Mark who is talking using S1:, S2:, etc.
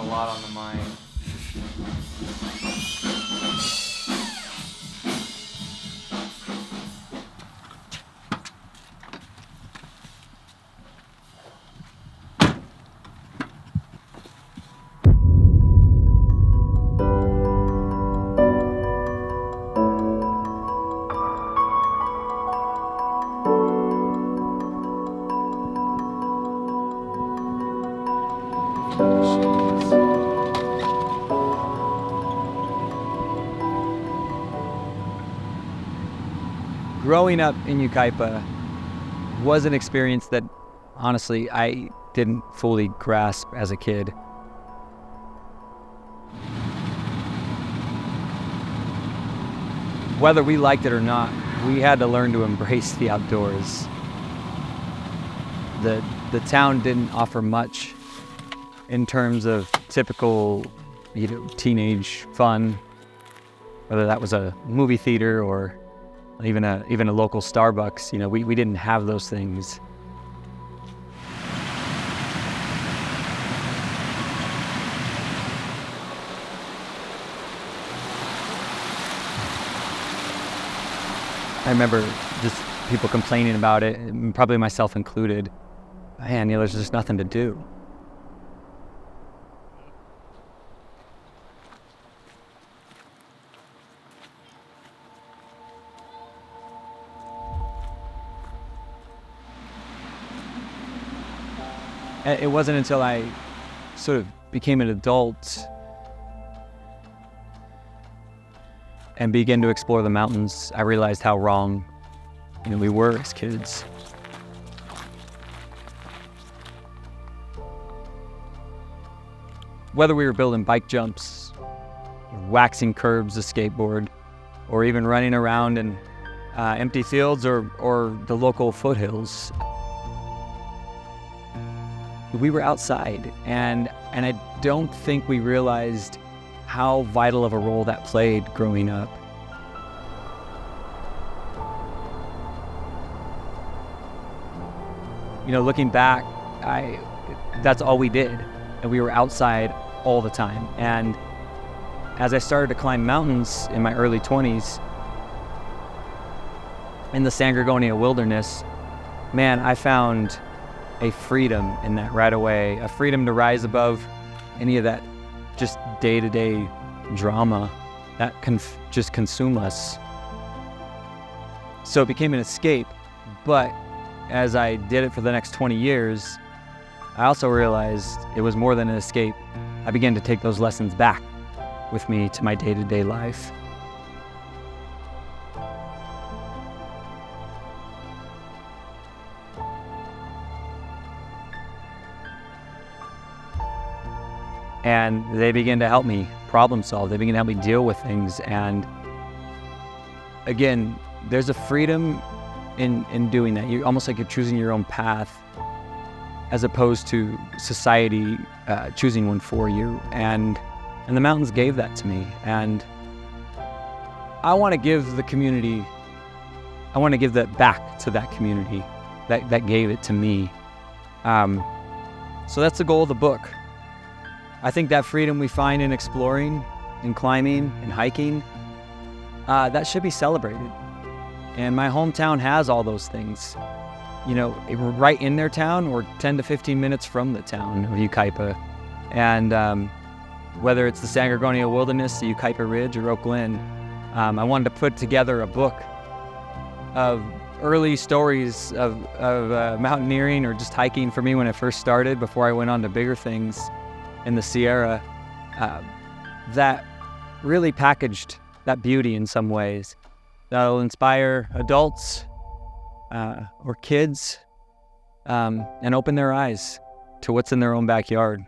S1: lot on the mind. Growing up in Yucaipa was an experience that, honestly, I didn't fully grasp as a kid. Whether we liked it or not, we had to learn to embrace the outdoors. The town didn't offer much in terms of typical, teenage fun, whether that was a movie theater or even a local Starbucks. We didn't have those things. I remember just people complaining about it, and probably myself included. Man, there's just nothing to do. It wasn't until I sort of became an adult and began to explore the mountains, I realized how wrong, we were as kids. Whether we were building bike jumps, waxing curbs to skateboard, or even running around in empty fields or the local foothills, we were outside, and I don't think we realized how vital of a role that played growing up. Looking back, that's all we did, and we were outside all the time. And as I started to climb mountains in my early 20s, in the San Gorgonio wilderness, man, I found a freedom in that right away, a freedom to rise above any of that just day-to-day drama that can just consume us. So it became an escape, but as I did it for the next 20 years, I also realized it was more than an escape. I began to take those lessons back with me to my day-to-day life. And they begin to help me problem solve. They begin to help me deal with things. And again, there's a freedom in doing that. You're almost like you're choosing your own path as opposed to society choosing one for you. And the mountains gave that to me. And I want to give the community, I want to give that back to that community that gave it to me. So that's the goal of the book. I think that freedom we find in exploring, in climbing, and hiking, that should be celebrated. And my hometown has all those things. Right in their town or 10 to 15 minutes from the town of Yucaipa. And whether it's the San Gorgonio Wilderness, the Yucaipa Ridge, or Oak Glen, I wanted to put together a book of early stories of mountaineering or just hiking for me when I first started, before I went on to bigger things in the Sierra, that really packaged that beauty in some ways. That'll inspire adults or kids and open their eyes to what's in their own backyard.